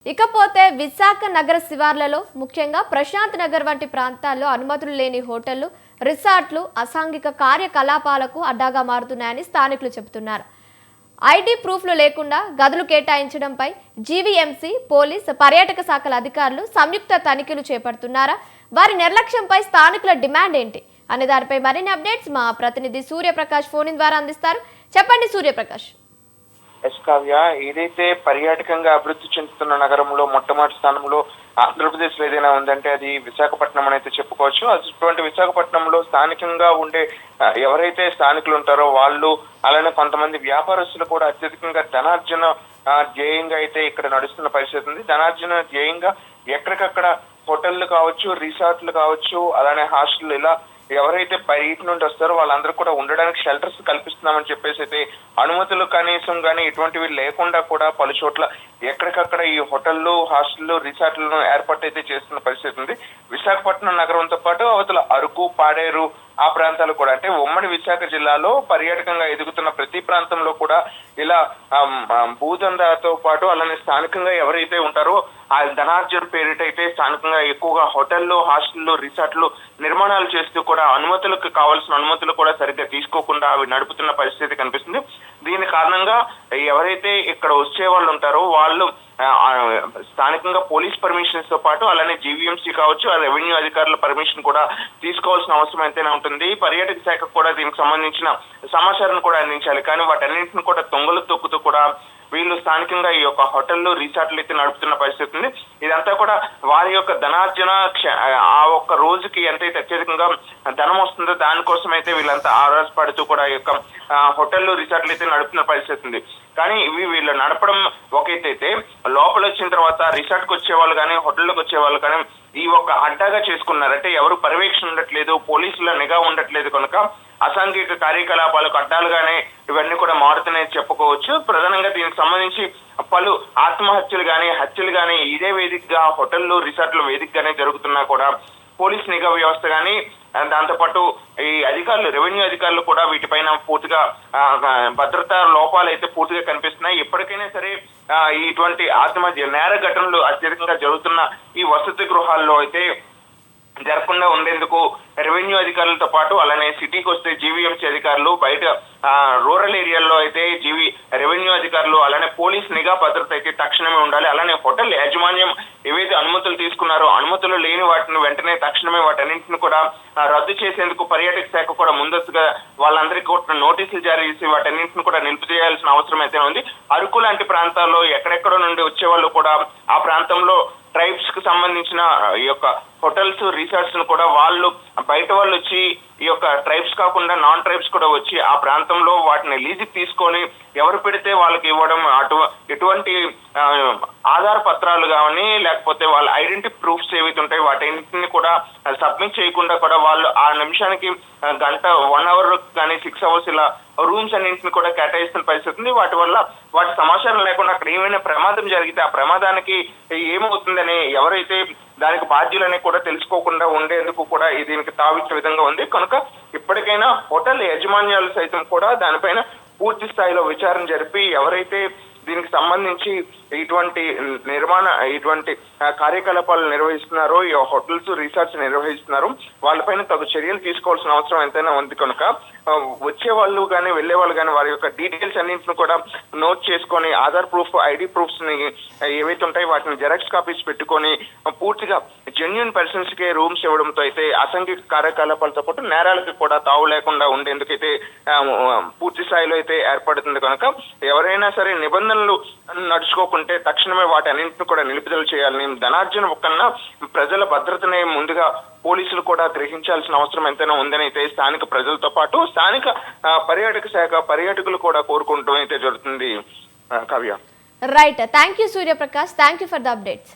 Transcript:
ఇకపోతే విశాఖ నగర శివార్లలో ముఖ్యంగా ప్రశాంత్ నగర్ వంటి ప్రాంతాల్లో అనుమతులు లేని హోటళ్లు, రిసార్ట్లు అసాంఘిక కార్యకలాపాలకు అడ్డాగా మారుతున్నాయని స్థానికులు చెబుతున్నారు. ఐడి ప్రూఫ్లు లేకుండా గదులు కేటాయించడంపై జీవీఎంసీ, పోలీస్, పర్యాటక శాఖల అధికారులు సంయుక్త తనిఖీలు చేపడుతున్నారా? వారి నిర్లక్ష్యంపై స్థానికుల డిమాండ్ ఏంటి అనే దానిపై మరిన్ని అప్డేట్స్ మా ప్రతినిధి సూర్యప్రకాష్ ఫోన్ ద్వారా అందిస్తారు. చెప్పండి సూర్యప్రకాష్. కావ్య, ఏదైతే పర్యాటకంగా అభివృద్ధి చెందుతున్న నగరంలో మొట్టమొదటి స్థానంలో ఆంధ్రప్రదేశ్ లో ఏదైనా ఉందంటే అది విశాఖపట్నం అని అయితే చెప్పుకోవచ్చు. అటువంటి విశాఖపట్నంలో స్థానికంగా ఉండే ఎవరైతే స్థానికులు ఉంటారో వాళ్ళు, అలానే కొంతమంది వ్యాపారస్తులు కూడా అత్యధికంగా ధనార్జన ధ్యేయంగా అయితే ఇక్కడ నడుస్తున్న పరిస్థితి ఉంది. ధనార్జన ధ్యేయంగా ఎక్కడికక్కడ హోటళ్లు కావచ్చు, రిసార్ట్లు కావచ్చు, అలానే హాస్టల్, ఇలా ఎవరైతే బయట నుండి వస్తారో వాళ్ళందరూ కూడా ఉండడానికి షెల్టర్స్ కల్పిస్తున్నామని చెప్పేసి అయితే అనుమతులు కనీసం కానీ ఇటువంటివి లేకుండా కూడా పలు చోట్ల ఎక్కడికక్కడ ఈ హోటళ్లు, హాస్టళ్లు, రిసార్ట్లను ఏర్పాటు అయితే చేస్తున్న పరిస్థితి ఉంది. విశాఖపట్నం నగరంతో పాటు అవతల అరకు, పాడేరు ఆ ప్రాంతాలు కూడా, అంటే ఉమ్మడి విశాఖ జిల్లాలో పర్యాటకంగా ఎదుగుతున్న ప్రతి ప్రాంతంలో కూడా ఇలా భూదందాతో పాటు అలానే స్థానికంగా ఎవరైతే ఉంటారో ఆ ధనార్జన పేరిట అయితే స్థానికంగా ఎక్కువగా హోటళ్లు, హాస్టళ్లు, రిసార్ట్లు నిర్మాణాలు చేస్తూ కూడా అనుమతులకు కావాల్సిన అనుమతులు కూడా సరిగ్గా తీసుకోకుండా అవి నడుపుతున్న పరిస్థితి కనిపిస్తుంది. దీని కారణంగా ఎవరైతే ఇక్కడ వచ్చే వాళ్ళు ఉంటారో వాళ్ళు స్థానికంగా పోలీస్ పర్మిషన్స్ తో పాటు అలానే జీవీఎంసీ కావచ్చు, రెవెన్యూ అధికారుల పర్మిషన్ కూడా తీసుకోవాల్సిన అవసరం ఎంతైనా ఉంటుంది. పర్యాటక శాఖ కూడా దీనికి సంబంధించిన సమాచారాన్ని కూడా అందించాలి. కానీ వాటన్నింటిని కూడా తొంగలు తొక్కుతూ కూడా వీళ్ళు స్థానికంగా ఈ యొక్క హోటళ్లు, రిసార్ట్లు అయితే నడుపుతున్న పరిస్థితి ఉంది. ఇదంతా కూడా వారి యొక్క ధనార్జన ఆ ఒక్క రోజుకి ఎంతైతే అత్యధికంగా ధనం వస్తుందో దానికోసం అయితే వీళ్ళంతా ఆరాసపడుతూ కూడా ఈ యొక్క హోటళ్లు, రిసార్ట్లు అయితే నడుపుతున్న పరిస్థితి ఉంది. కానీ ఇవి వీళ్ళు నడపడం ఒకటైతే లోపల వచ్చిన తర్వాత రిసార్ట్కి వచ్చే వాళ్ళు కానీ, హోటల్కి వచ్చే వాళ్ళు కానీ ఈ ఒక్క అడ్డాగా చేసుకున్నారు. అంటే ఎవరు పర్యవేక్షణ ఉండట్లేదు, పోలీసుల నిఘా ఉండట్లేదు కనుక అసాంఘిక కార్యకలాపాలకు అడ్డాలుగానే ఇవన్నీ కూడా మారుతున్నాయని చెప్పుకోవచ్చు. ప్రధానంగా దీనికి సంబంధించి పలు ఆత్మహత్యలు కానీ, హత్యలు కానీ ఇదే వేదికగా హోటళ్లు, రిసార్ట్ల వేదికగానే జరుగుతున్నా కూడా పోలీస్ నిఘా వ్యవస్థ కానీ, దాంతోపాటు ఈ అధికారులు, రెవెన్యూ అధికారులు కూడా వీటిపైన పూర్తిగా భద్రతా లోపాలు అయితే పూర్తిగా కనిపిస్తున్నాయి. ఎప్పటికైనా సరే ఇటువంటి ఆత్మహత్య నేర ఘటనలు అత్యధికంగా జరుగుతున్న ఈ వసతి గృహాల్లో అయితే జరగకుండా ఉండేందుకు రెవెన్యూ అధికారులతో పాటు అలానే సిటీకి వస్తే జీవీఎంసీ అధికారులు, బయట రూరల్ ఏరియాల్లో అయితే రెవెన్యూ అధికారులు, అలానే పోలీస్ నిఘా భద్రత అయితే తక్షణమే ఉండాలి. అలానే హోటల్ యాజమాన్యం ఏవైతే అనుమతులు తీసుకున్నారో అనుమతులు లేని వాటిని వెంటనే తక్షణమే వాటన్నింటిని కూడా రద్దు చేసేందుకు పర్యాటక శాఖ కూడా ముందస్తుగా వాళ్ళందరికీ కూడా నోటీసులు జారీ చేసి వాటన్నింటిని కూడా నిలిపివేయాల్సిన అవసరం అయితే ఉంది. అరకు లాంటి ప్రాంతాల్లో ఎక్కడెక్కడో నుండి వచ్చే వాళ్ళు కూడా ఆ ప్రాంతంలో ట్రైబ్స్ కు సంబంధించిన ఈ యొక్క హోటల్స్, రిసార్ట్స్ ను కూడా వాళ్ళు బయట వాళ్ళు వచ్చి ఈ యొక్క ట్రైబ్స్ కాకుండా నాన్ ట్రైబ్స్ కూడా వచ్చి ఆ ప్రాంతంలో వాటిని లీజుకి తీసుకొని ఎవరు పెడితే వాళ్ళకి ఇవ్వడం, ఎటువంటి ఆధార పత్రాలు కానీ లేకపోతే వాళ్ళ ఐడెంటిటీ ప్రూఫ్స్ ఏవైతే ఉంటాయి వాటిని కూడా సబ్మిట్ చేయకుండా కూడా వాళ్ళు ఆ నిమిషానికి గంట, 1 అవర్ కానీ 6 అవర్స్ ఇలా రూమ్స్ అన్నింటిని కూడా కేటాయిస్తున్న పరిస్థితి ఉంది. వాటి వల్ల వాటి సమాచారం లేకుండా అక్కడ ఏమైనా ప్రమాదం జరిగితే ఆ ప్రమాదానికి ఏమవుతుందని ఎవరైతే దానికి బాధ్యులని కూడా తెలుసుకోకుండా ఉండేందుకు కూడా దీనికి తావిచ్చే విధంగా ఉంది. కనుక ఇప్పటికైనా హోటల్ యాజమాన్యాలు సైతం కూడా దానిపైన పూర్తి స్థాయిలో విచారణ జరిపి ఎవరైతే దీనికి సంబంధించి ఇటువంటి కార్యకలాపాలు నిర్వహిస్తున్నారో, ఈ హోటల్స్, రిసార్ట్స్ నిర్వహిస్తున్నారు వాళ్ళపైన తగు చర్యలు తీసుకోవాల్సిన అవసరం ఎంతైనా ఉంది. కనుక వచ్చే వాళ్ళు కానీ, వెళ్లే వాళ్ళు కానీ వారి యొక్క డీటెయిల్స్ అన్నింటిని కూడా నోట్ చేసుకొని ఆధార్ ప్రూఫ్, ఐడి ప్రూఫ్స్ ని ఏవైతే ఉంటాయో వాటిని జెరాక్స్ కాపీస్ పెట్టుకొని పూర్తిగా జెన్యూన్ పర్సన్స్ కే రూమ్స్ ఇవ్వడంతో అయితే అసాంఘిక కార్యకలాపాలతో పాటు నేరాలకు కూడా తావు లేకుండా ఉండేందుకైతే పూర్తి స్థాయిలో అయితే ఏర్పడుతుంది. కనుక ఎవరైనా సరే నిబంధనలు నడుచుకోకుంటే తక్షణమే వాటి అన్నింటిని కూడా నిలుపుదల చేయాలని, ధనార్జన కన్నా ప్రజల భద్రతనే ముందుగా పోలీసులు కూడా గ్రహించాల్సిన అవసరం ఎంతైనా ఉందని అయితే స్థానిక ప్రజలతో పాటు స్థానిక పర్యాటక శాఖ పర్యాటకులు కూడా కోరుకుంటూ అయితే జరుగుతుంది. Kavya. Right, thank you Suryaprakash, thank you for the updates.